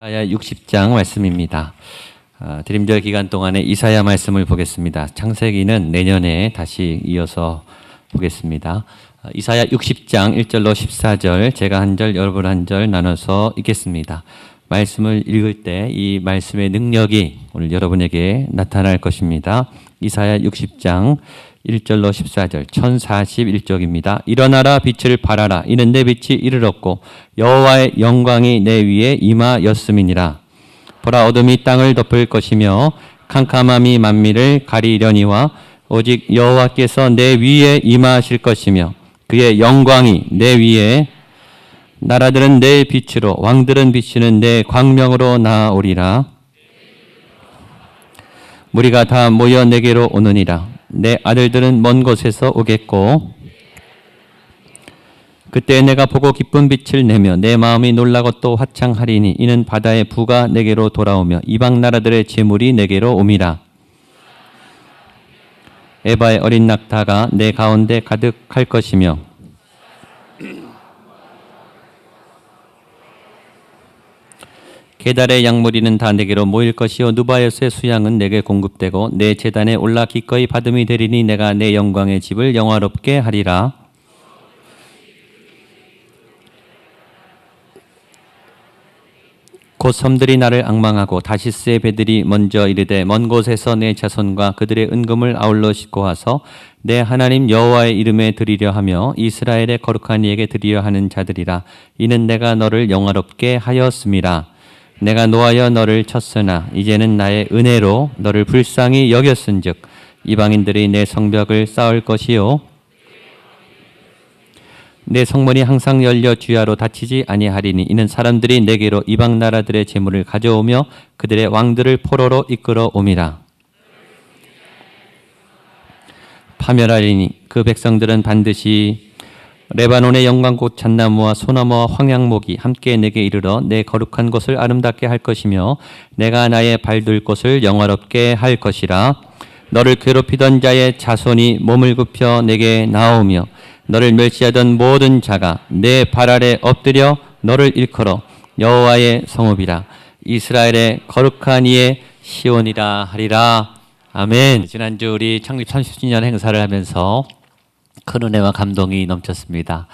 이사야 60장 말씀입니다. 드림절 기간 동안에 이사야 말씀을 보겠습니다. 창세기는 내년에 다시 이어서 보겠습니다. 이사야 60장 1절로 14절 제가 한 절 여러분 한 절 나눠서 읽겠습니다. 말씀을 읽을 때 이 말씀의 능력이 오늘 여러분에게 나타날 것입니다. 이사야 60장 1절로 14절 1041쪽입니다. 일어나라 빛을 발하라 이는 내 빛이 이르렀고 여호와의 영광이 내 위에 임하였음이니라. 보라 어둠이 땅을 덮을 것이며 캄캄함이 만민을 가리려니와 오직 여호와께서 내 위에 임하실 것이며 그의 영광이 내 위에 나라들은 내 빛으로 왕들은 비치는 내 광명으로 나아오리라. 무리가 다 모여 내게로 오느니라. 내 아들들은 먼 곳에서 오겠고 그때 내가 보고 기쁜 빛을 내며 내 마음이 놀라고 또 화창하리니 이는 바다의 부가 내게로 돌아오며 이방 나라들의 재물이 내게로 옴이라. 에바의 어린 낙타가 내 가운데 가득할 것이며 게달의 양무리는 다 내게로 모일 것이요 누바요스의 수양은 내게 공급되고 내 제단에 올라 기꺼이 받음이 되리니 내가 내 영광의 집을 영화롭게 하리라. 곧 섬들이 나를 앙망하고 다시스의 배들이 먼저 이르되 먼 곳에서 내 자손과 그들의 은금을 아울러 싣고 와서 내 하나님 여호와의 이름에 드리려 하며 이스라엘의 거룩한 이에게 드리려 하는 자들이라. 이는 내가 너를 영화롭게 하였음이라. 내가 노하여 너를 쳤으나 이제는 나의 은혜로 너를 불쌍히 여겼은즉 이방인들이 내 성벽을 쌓을 것이요 내 성문이 항상 열려 주야로 닫히지 아니하리니 이는 사람들이 내게로 이방 나라들의 재물을 가져오며 그들의 왕들을 포로로 이끌어 옴이라. 파멸하리니 그 백성들은 반드시 레바논의 영광꽃 잣나무와 소나무와 황양목이 함께 내게 이르러 내 거룩한 곳을 아름답게 할 것이며 내가 나의 발둘 곳을 영화롭게 할 것이라. 너를 괴롭히던 자의 자손이 몸을 굽혀 내게 나오며 너를 멸시하던 모든 자가 내 발 아래 엎드려 너를 일컬어 여호와의 성읍이라. 이스라엘의 거룩한 이의 시온이라 하리라. 아멘. 지난주 우리 창립 30주년 행사를 하면서 큰 은혜와 감동이 넘쳤습니다.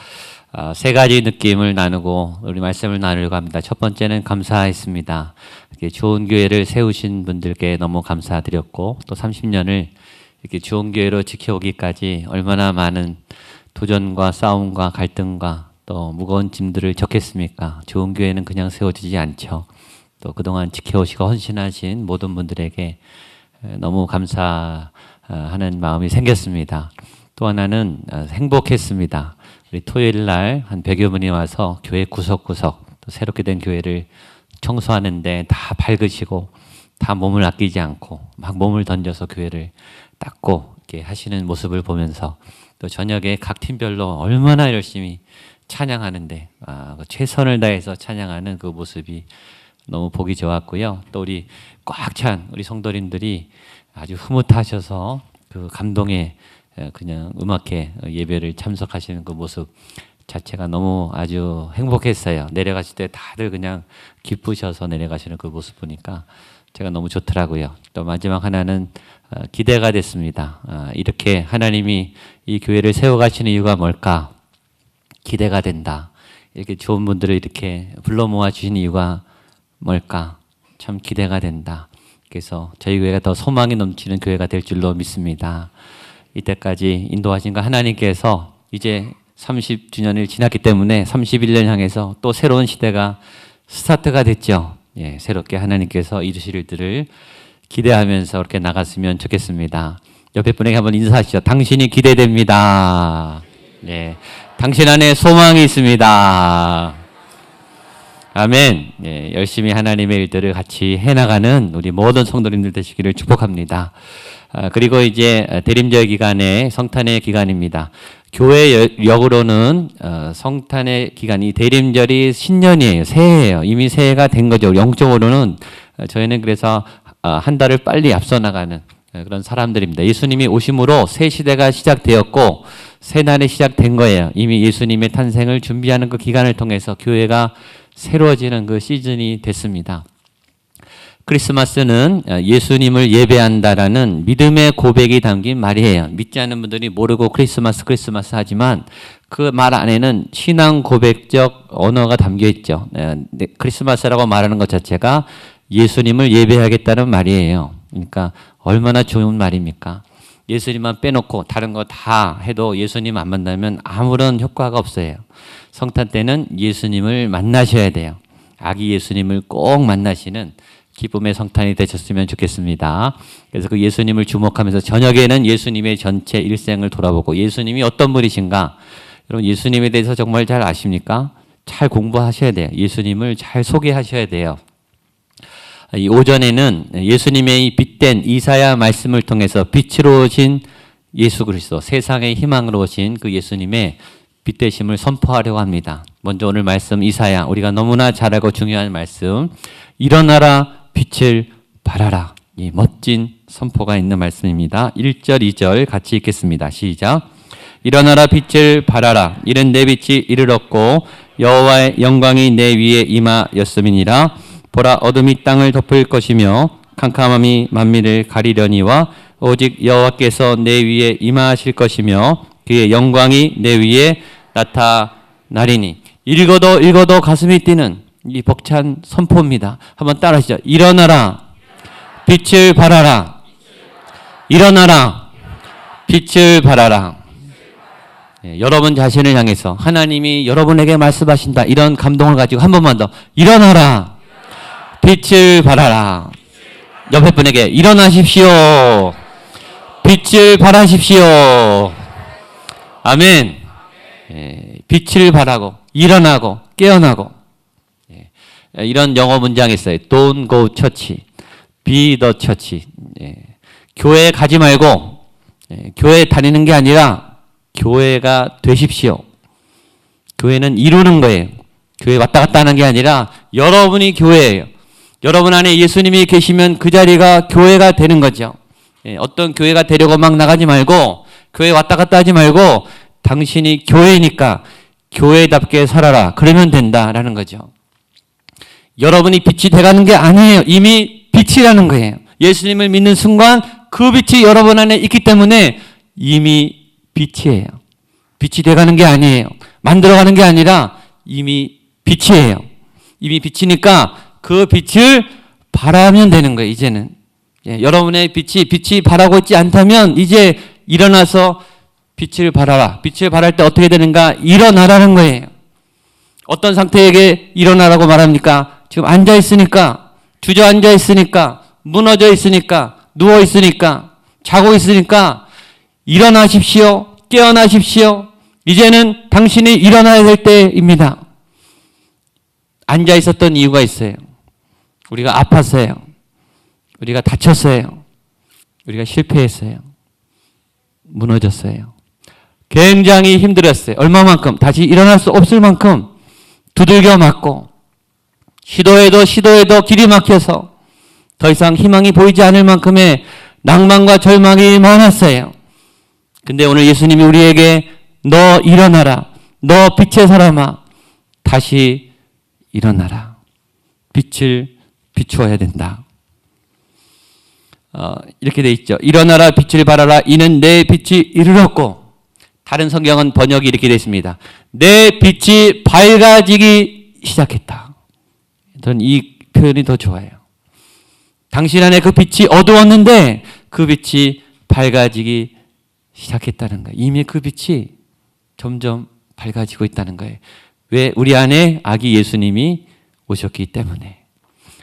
세 가지 느낌을 나누고 우리 말씀을 나누려고 합니다. 첫 번째는 감사했습니다. 이렇게 좋은 교회를 세우신 분들께 너무 감사드렸고 또 30년을 이렇게 좋은 교회로 지켜오기까지 얼마나 많은 도전과 싸움과 갈등과 또 무거운 짐들을 졌겠습니까? 좋은 교회는 그냥 세워지지 않죠. 또 그동안 지켜오시고 헌신하신 모든 분들에게 너무 감사하는 마음이 생겼습니다. 또 하나는 행복했습니다. 우리 토요일 날 한 100여 분이 와서 교회 구석구석 또 새롭게 된 교회를 청소하는데 다 밝으시고 다 몸을 아끼지 않고 막 몸을 던져서 교회를 닦고 이렇게 하시는 모습을 보면서 또 저녁에 각 팀별로 얼마나 열심히 찬양하는데 최선을 다해서 찬양하는 그 모습이 너무 보기 좋았고요. 또 우리 꽉 찬 우리 성도님들이 아주 흐뭇하셔서 그 감동에 그냥 음악회 예배를 참석하시는 그 모습 자체가 너무 아주 행복했어요. 내려가실 때 다들 그냥 기쁘셔서 내려가시는 그 모습 보니까 제가 너무 좋더라고요. 또 마지막 하나는 기대가 됐습니다. 이렇게 하나님이 이 교회를 세워가시는 이유가 뭘까? 기대가 된다. 이렇게 좋은 분들을 이렇게 불러 모아 주신 이유가 뭘까? 참 기대가 된다. 그래서 저희 교회가 더 소망이 넘치는 교회가 될 줄로 믿습니다. 이때까지 인도하신 그 하나님께서 이제 30주년을 지났기 때문에 31년 향해서 또 새로운 시대가 스타트가 됐죠. 예, 새롭게 하나님께서 이루실 일들을 기대하면서 그렇게 나갔으면 좋겠습니다. 옆에 분에게 한번 인사하시죠. 당신이 기대됩니다. 예, 당신 안에 소망이 있습니다. 아멘. 예, 열심히 하나님의 일들을 같이 해나가는 우리 모든 성도님들 되시기를 축복합니다. 그리고 이제 대림절 기간에 성탄의 기간입니다. 교회 역으로는 성탄의 기간이 대림절이 신년이에요. 새해예요. 이미 새해가 된 거죠. 영적으로는 저희는 그래서 한 달을 빨리 앞서 나가는 그런 사람들입니다. 예수님이 오심으로 새 시대가 시작되었고 새 날이 시작된 거예요. 이미 예수님의 탄생을 준비하는 그 기간을 통해서 교회가 새로워지는 그 시즌이 됐습니다. 크리스마스는 예수님을 예배한다라는 믿음의 고백이 담긴 말이에요. 믿지 않는 분들이 모르고 크리스마스 하지만 그 말 안에는 신앙 고백적 언어가 담겨 있죠. 크리스마스라고 말하는 것 자체가 예수님을 예배하겠다는 말이에요. 그러니까 얼마나 좋은 말입니까? 예수님만 빼놓고 다른 거 다 해도 예수님 안 만나면 아무런 효과가 없어요. 성탄 때는 예수님을 만나셔야 돼요. 아기 예수님을 꼭 만나시는 기쁨의 성탄이 되셨으면 좋겠습니다. 그래서 그 예수님을 주목하면서 저녁에는 예수님의 전체 일생을 돌아보고 예수님이 어떤 분이신가? 여러분 예수님에 대해서 정말 잘 아십니까? 잘 공부하셔야 돼요. 예수님을 잘 소개하셔야 돼요. 이 오전에는 예수님의 빛된 이사야 말씀을 통해서 빛으로 오신 예수 그리스도, 세상의 희망으로 오신 그 예수님의 빛되심을 선포하려고 합니다. 먼저 오늘 말씀 이사야, 우리가 너무나 잘 알고 중요한 말씀, 일어나라 빛을 발하라. 이 멋진 선포가 있는 말씀입니다. 1절 2절 같이 읽겠습니다. 시작. 일어나라 빛을 발하라. 이는 내 빛이 이르렀고 여호와의 영광이 내 위에 임하였음이니라. 보라 어둠이 땅을 덮을 것이며 캄캄함이 만민을 가리려니와 오직 여호와께서 내 위에 임하실 것이며 그의 영광이 내 위에 나타나리니. 읽어도 가슴이 뛰는 이 벅찬 선포입니다. 한번 따라하시죠. 일어나라 빛을 발하라. 일어나라 빛을 발하라. 여러분 자신을 향해서 하나님이 여러분에게 말씀하신다. 이런 감동을 가지고 한 번만 더 일어나라 빛을 발하라. 옆에 분에게 일어나십시오. 빛을 발하십시오. 아멘. 빛을 발하고 일어나고 깨어나고. 이런 영어 문장이 있어요. Don't go church, be the church. 교회에 가지 말고 교회에 다니는 게 아니라 교회가 되십시오. 교회는 이루는 거예요. 교회 왔다 갔다 하는 게 아니라 여러분이 교회예요. 여러분 안에 예수님이 계시면 그 자리가 교회가 되는 거죠. 어떤 교회가 되려고 막 나가지 말고 교회 왔다 갔다 하지 말고 당신이 교회니까 교회답게 살아라. 그러면 된다라는 거죠. 여러분이 빛이 돼가는 게 아니에요. 이미 빛이라는 거예요. 예수님을 믿는 순간 그 빛이 여러분 안에 있기 때문에 이미 빛이에요. 빛이 돼가는 게 아니에요. 만들어가는 게 아니라 이미 빛이에요. 이미 빛이니까 그 빛을 발하면 되는 거예요. 이제는 여러분의 빛이 발하고 있지 않다면 이제 일어나서 빛을 발하라. 빛을 발할 때 어떻게 되는가? 일어나라는 거예요. 어떤 상태에게 일어나라고 말합니까? 지금 앉아 있으니까, 주저앉아 있으니까, 무너져 있으니까, 누워 있으니까, 자고 있으니까 일어나십시오. 깨어나십시오. 이제는 당신이 일어나야 될 때입니다. 앉아 있었던 이유가 있어요. 우리가 아팠어요. 우리가 다쳤어요. 우리가 실패했어요. 무너졌어요. 굉장히 힘들었어요. 얼마만큼? 다시 일어날 수 없을 만큼 두들겨 맞고 시도해도 길이 막혀서 더 이상 희망이 보이지 않을 만큼의 낭만과 절망이 많았어요. 근데 오늘 예수님이 우리에게 너 일어나라. 너 빛의 사람아. 다시 일어나라. 빛을 비추어야 된다. 이렇게 돼 있죠. 일어나라 빛을 발하라. 이는 내 빛이 이르렀고. 다른 성경은 번역이 이렇게 되어 있습니다. 내 빛이 밝아지기 시작했다. 저는 이 표현이 더 좋아요. 당신 안에 그 빛이 어두웠는데 그 빛이 밝아지기 시작했다는 거예요. 이미 그 빛이 점점 밝아지고 있다는 거예요. 왜? 우리 안에 아기 예수님이 오셨기 때문에.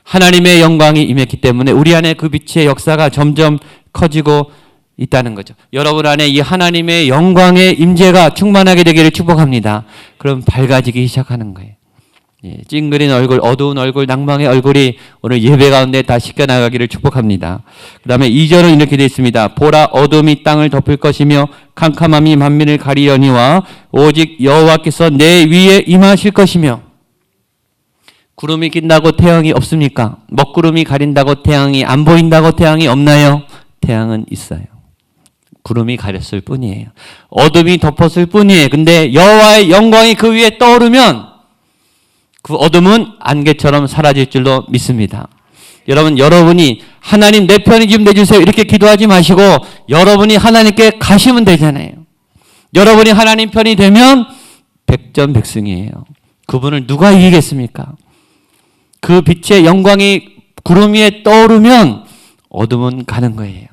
하나님의 영광이 임했기 때문에 우리 안에 그 빛의 역사가 점점 커지고 있다는 거죠. 여러분 안에 이 하나님의 영광의 임재가 충만하게 되기를 축복합니다. 그럼 밝아지기 시작하는 거예요. 찡그린 얼굴, 어두운 얼굴, 낭망의 얼굴이 오늘 예배 가운데 다 씻겨나가기를 축복합니다. 그 다음에 2절은 이렇게 되어 있습니다. 보라 어둠이 땅을 덮을 것이며 캄캄함이 만민을 가리려니와 오직 여호와께서 내 위에 임하실 것이며. 구름이 낀다고 태양이 없습니까? 먹구름이 가린다고 태양이 안 보인다고 태양이 없나요? 태양은 있어요. 구름이 가렸을 뿐이에요. 어둠이 덮었을 뿐이에요. 근데 여호와의 영광이 그 위에 떠오르면 그 어둠은 안개처럼 사라질 줄로 믿습니다. 여러분이 하나님 내 편이 좀 내주세요 이렇게 기도하지 마시고 여러분이 하나님께 가시면 되잖아요. 여러분이 하나님 편이 되면 백전백승이에요. 그분을 누가 이기겠습니까? 그 빛의 영광이 구름 위에 떠오르면 어둠은 가는 거예요.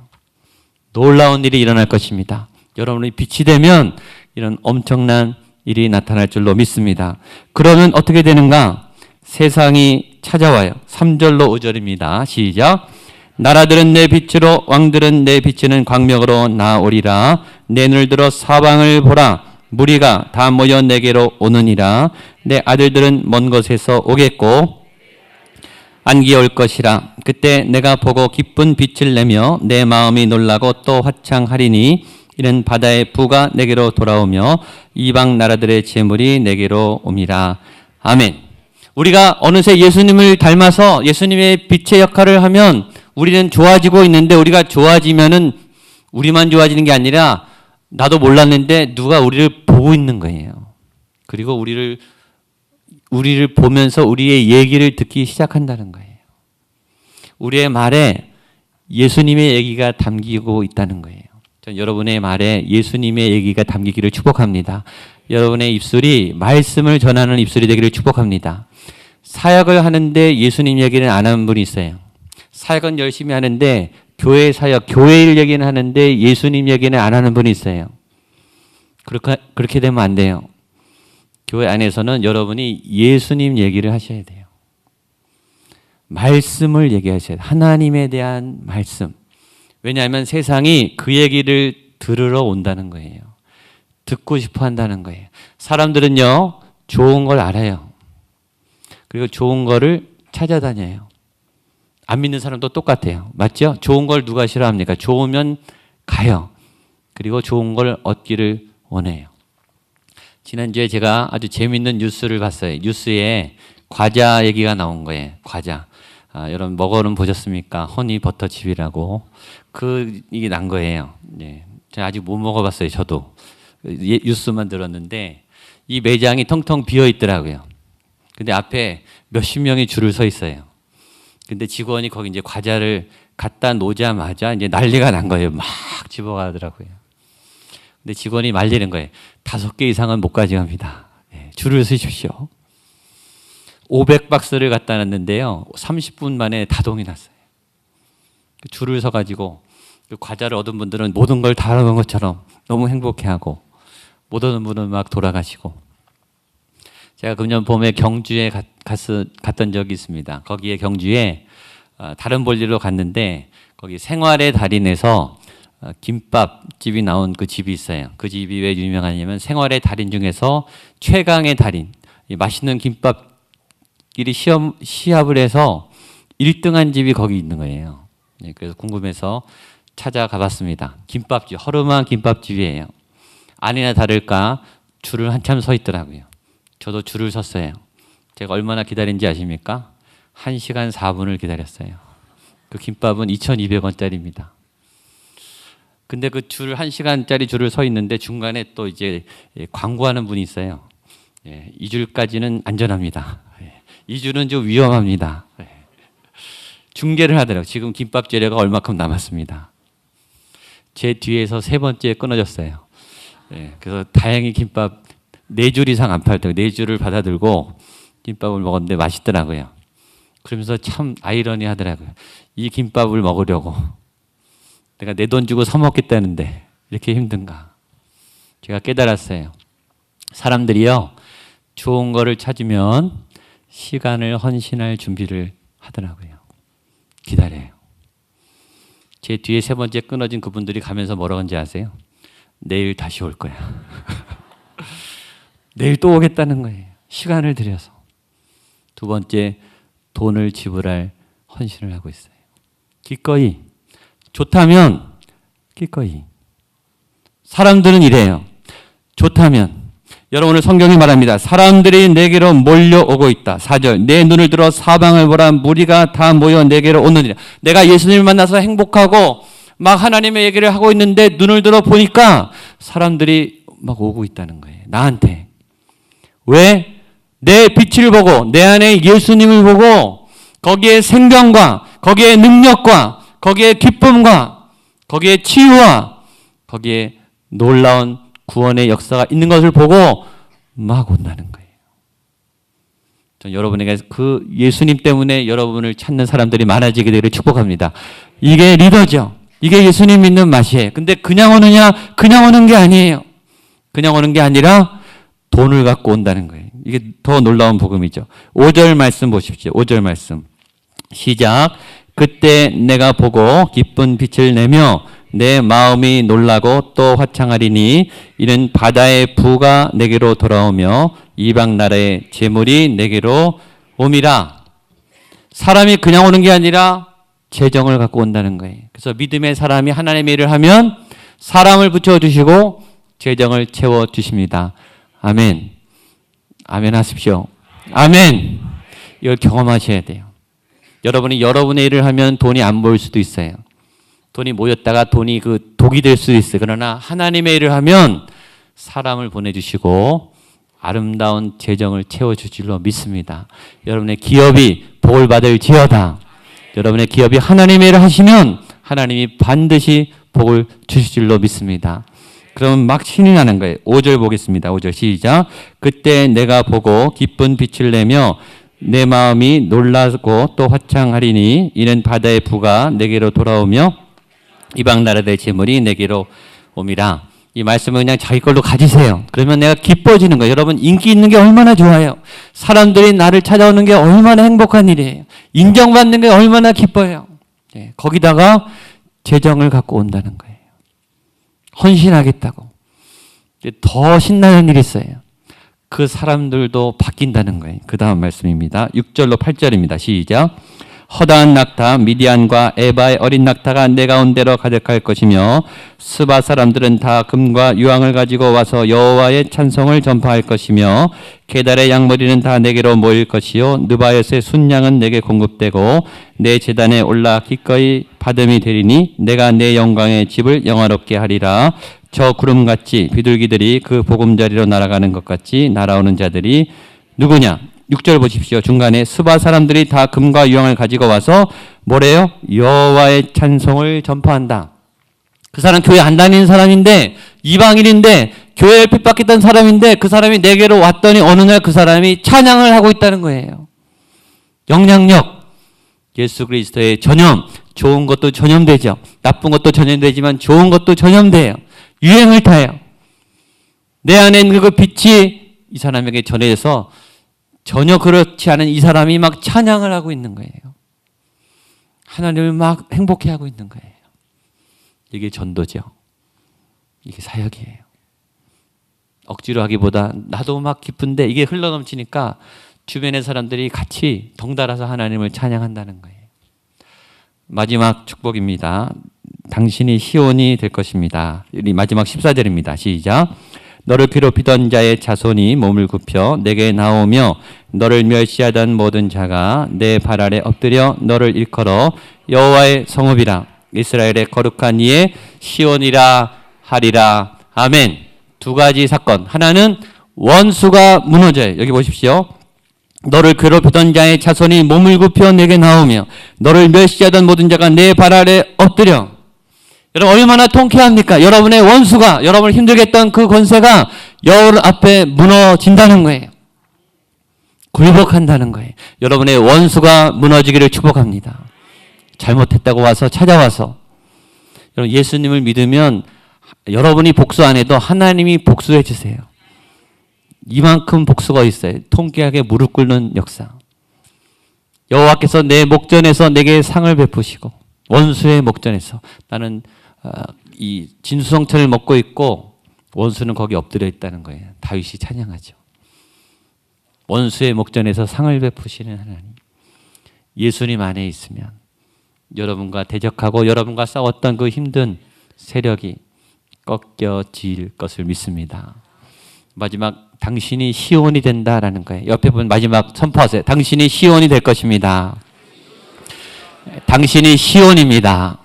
놀라운 일이 일어날 것입니다. 여러분이 빛이 되면 이런 엄청난 일이 나타날 줄로 믿습니다. 그러면 어떻게 되는가? 세상이 찾아와요. 3절로 5절입니다. 시작. 나라들은 내 빛으로 왕들은 내 비치는 광명으로 나오리라. 내 눈을 들어 사방을 보라. 무리가 다 모여 내게로 오느니라. 내 아들들은 먼 곳에서 오겠고 안개 올 것이라. 그때 내가 보고 기쁜 빛을 내며 내 마음이 놀라고 또 화창하리니 이는 바다의 부가 내게로 돌아오며 이방 나라들의 재물이 내게로 옴이라. 아멘. 우리가 어느새 예수님을 닮아서 예수님의 빛의 역할을 하면 우리는 좋아지고 있는데 우리가 좋아지면은 우리만 좋아지는 게 아니라 나도 몰랐는데 누가 우리를 보고 있는 거예요. 그리고 우리를 보면서 우리의 얘기를 듣기 시작한다는 거예요. 우리의 말에 예수님의 얘기가 담기고 있다는 거예요. 전 여러분의 말에 예수님의 얘기가 담기기를 축복합니다. 여러분의 입술이 말씀을 전하는 입술이 되기를 축복합니다. 사역을 하는데 예수님 얘기는 안 하는 분이 있어요. 사역은 열심히 하는데 교회 사역, 교회 일 얘기는 하는데 예수님 얘기는 안 하는 분이 있어요. 그렇게 되면 안 돼요. 교회 안에서는 여러분이 예수님 얘기를 하셔야 돼요. 말씀을 얘기하셔야 돼요. 하나님에 대한 말씀. 왜냐하면 세상이 그 얘기를 들으러 온다는 거예요. 듣고 싶어 한다는 거예요. 사람들은요, 좋은 걸 알아요. 그리고 좋은 거를 찾아다녀요. 안 믿는 사람도 똑같아요. 맞죠? 좋은 걸 누가 싫어합니까? 좋으면 가요. 그리고 좋은 걸 얻기를 원해요. 지난주에 제가 아주 재밌는 뉴스를 봤어요. 뉴스에 과자 얘기가 나온 거예요. 과자. 여러분 먹어는 보셨습니까? 허니버터칩이라고. 이게 난 거예요. 예. 제가 아직 못 먹어봤어요. 저도. 뉴스만 들었는데 이 매장이 텅텅 비어 있더라고요. 근데 앞에 몇십 명이 줄을 서 있어요. 근데 직원이 거기 이제 과자를 갖다 놓자마자 이제 난리가 난 거예요. 막 집어가더라고요. 근데 직원이 말리는 거예요. 5개 이상은 못 가져갑니다. 네, 줄을 서십시오. 500박스를 갖다 놨는데요. 30분 만에 다동이 났어요. 줄을 서가지고 그 과자를 얻은 분들은 모든 걸 다 얻은 것처럼 너무 행복해하고 못 얻은 분은 막 돌아가시고. 제가 금년 봄에 경주에 갔던 적이 있습니다. 거기에 경주에 다른 볼일로 갔는데 거기 생활의 달인에서 김밥집이 나온 그 집이 있어요. 그 집이 왜 유명하냐면 생활의 달인 중에서 최강의 달인, 맛있는 김밥끼리 시합을 해서 1등한 집이 거기 있는 거예요. 그래서 궁금해서 찾아가 봤습니다. 김밥집, 허름한 김밥집이에요. 아니나 다를까 줄을 한참 서 있더라고요. 저도 줄을 섰어요. 제가 얼마나 기다린지 아십니까? 1시간 4분을 기다렸어요. 그 김밥은 2,200원짜리입니다. 근데 그 1시간짜리 줄을 서 있는데 중간에 또 이제 광고하는 분이 있어요. 예, 이 줄까지는 안전합니다. 예, 이 줄은 좀 위험합니다. 예. 중계를 하더라고요. 지금 김밥 재료가 얼마큼 남았습니다. 제 뒤에서 3번째 끊어졌어요. 예, 그래서 다행히 김밥 4줄 이상 안 팔더라고요. 4줄을 받아들고 김밥을 먹었는데 맛있더라고요. 그러면서 참 아이러니 하더라고요. 이 김밥을 먹으려고 내가 내 돈 주고 사 먹겠다는데 이렇게 힘든가. 제가 깨달았어요. 사람들이요, 좋은 거를 찾으면 시간을 헌신할 준비를 하더라고요. 기다려요. 제 뒤에 3번째 끊어진 그분들이 가면서 뭐라고 하는지 아세요? 내일 다시 올 거야. 내일 또 오겠다는 거예요. 시간을 들여서. 2번째, 돈을 지불할 헌신을 하고 있어요. 기꺼이. 좋다면 기꺼이. 사람들은 이래요. 좋다면. 여러분 오늘 성경이 말합니다. 사람들이 내게로 몰려오고 있다. 4절. 내 눈을 들어 사방을 보라. 무리가 다 모여 내게로 오느니라. 내가 예수님을 만나서 행복하고 막 하나님의 얘기를 하고 있는데 눈을 들어 보니까 사람들이 막 오고 있다는 거예요. 나한테. 왜? 내 빛을 보고 내 안에 예수님을 보고 거기에 생명과 거기에 능력과 거기에 기쁨과 거기에 치유와 거기에 놀라운 구원의 역사가 있는 것을 보고 막 온다는 거예요. 전 여러분에게 그 예수님 때문에 여러분을 찾는 사람들이 많아지게 되기를 축복합니다. 이게 리더죠. 이게 예수님 믿는 맛이에요. 근데 그냥 오느냐? 그냥 오는 게 아니에요. 그냥 오는 게 아니라 돈을 갖고 온다는 거예요. 이게 더 놀라운 복음이죠. 5절 말씀 보십시오. 5절 말씀. 시작. 그때 내가 보고 기쁜 빛을 내며 내 마음이 놀라고 또 화창하리니 이는 바다의 부가 내게로 돌아오며 이방 나라의 재물이 내게로 옴이라. 사람이 그냥 오는 게 아니라 재정을 갖고 온다는 거예요. 그래서 믿음의 사람이 하나님의 일을 하면 사람을 붙여주시고 재정을 채워주십니다. 아멘. 아멘 하십시오. 아멘. 이걸 경험하셔야 돼요. 여러분이 여러분의 일을 하면 돈이 안 모일 수도 있어요. 돈이 모였다가 돈이 그 독이 될 수도 있어요. 그러나 하나님의 일을 하면 사람을 보내주시고 아름다운 재정을 채워줄 줄로 믿습니다. 여러분의 기업이 복을 받을지어다. 여러분의 기업이 하나님의 일을 하시면 하나님이 반드시 복을 주실 줄로 믿습니다. 그러면 막 신이 나는 거예요. 5절 보겠습니다. 5절 시작. 그때 내가 보고 기쁜 빛을 내며 내 마음이 놀라고 또 화창하리니 이는 바다의 부가 내게로 돌아오며 이방 나라의 재물이 내게로 옴이라. 이 말씀을 그냥 자기 걸로 가지세요. 그러면 내가 기뻐지는 거예요. 여러분 인기 있는 게 얼마나 좋아요. 사람들이 나를 찾아오는 게 얼마나 행복한 일이에요. 인정받는 게 얼마나 기뻐요. 네, 거기다가 재정을 갖고 온다는 거예요. 헌신하겠다고. 더 신나는 일이 있어요. 그 사람들도 바뀐다는 거예요. 그 다음 말씀입니다. 6절로 8절입니다. 시작. 허다한 낙타 미디안과 에바의 어린 낙타가 내 가운데로 가득할 것이며 스바 사람들은 다 금과 유황을 가지고 와서 여호와의 찬송을 전파할 것이며 게달의 양머리는 다 내게로 모일 것이요 느바요스의 순양은 내게 공급되고 내 제단에 올라 기꺼이 받음이 되리니 내가 내 영광의 집을 영화롭게 하리라. 저 구름같이 비둘기들이 그 보금자리로 날아가는 것 같이 날아오는 자들이 누구냐? 6절 보십시오. 중간에 스바 사람들이 다 금과 유황을 가지고 와서 뭐래요? 여호와의 찬송을 전파한다. 그 사람 교회 안 다니는 사람인데 이방인인데 교회를 핍박했던 사람인데 그 사람이 내게로 왔더니 어느 날 그 사람이 찬양을 하고 있다는 거예요. 영향력, 예수 그리스도의 전염, 좋은 것도 전염되죠. 나쁜 것도 전염되지만 좋은 것도 전염돼요. 유행을 타요. 내 안에 있는 그 빛이 이 사람에게 전해져서 전혀 그렇지 않은 이 사람이 막 찬양을 하고 있는 거예요. 하나님을 막 행복해하고 있는 거예요. 이게 전도죠. 이게 사역이에요. 억지로 하기보다 나도 막 기쁜데 이게 흘러넘치니까 주변의 사람들이 같이 덩달아서 하나님을 찬양한다는 거예요. 마지막 축복입니다. 당신이 시온이 될 것입니다. 마지막 14절입니다. 시작. 너를 괴롭히던 자의 자손이 몸을 굽혀 내게 나오며 너를 멸시하던 모든 자가 내 발 아래 엎드려 너를 일컬어 여호와의 성읍이라 이스라엘의 거룩한 이의 시온이라 하리라. 아멘. 두 가지 사건. 하나는 원수가 무너져요. 여기 보십시오. 너를 괴롭히던 자의 자손이 몸을 굽혀 내게 나오며 너를 멸시하던 모든 자가 내 발 아래 엎드려. 여러분 얼마나 통쾌합니까? 여러분의 원수가 여러분을 힘들게 했던 그 권세가 여호와 앞에 무너진다는 거예요. 굴복한다는 거예요. 여러분의 원수가 무너지기를 축복합니다. 잘못했다고 와서 찾아와서 여러분 예수님을 믿으면 여러분이 복수 안 해도 하나님이 복수해 주세요. 이만큼 복수가 있어요. 통쾌하게 무릎 꿇는 역사. 여호와께서 내 목전에서 내게 상을 베푸시고 원수의 목전에서 나는 이 진수성찬을 먹고 있고 원수는 거기 엎드려 있다는 거예요. 다윗이 찬양하죠. 원수의 목전에서 상을 베푸시는 하나님. 예수님 안에 있으면 여러분과 대적하고 여러분과 싸웠던 그 힘든 세력이 꺾여질 것을 믿습니다. 마지막 당신이 시온이 된다라는 거예요. 옆에 보면 마지막 선포하세요. 당신이 시온이 될 것입니다. 당신이 시온입니다.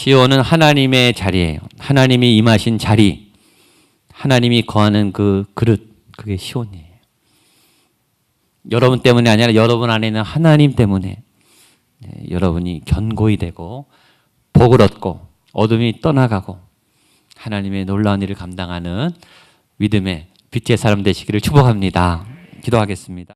시온은 하나님의 자리예요. 하나님이 임하신 자리, 하나님이 거하는 그 그릇, 그게 시온이에요. 여러분 때문이 아니라 여러분 안에 있는 하나님 때문에 여러분이 견고히 되고 복을 얻고 어둠이 떠나가고 하나님의 놀라운 일을 감당하는 믿음의 빛의 사람 되시기를 축복합니다. 기도하겠습니다.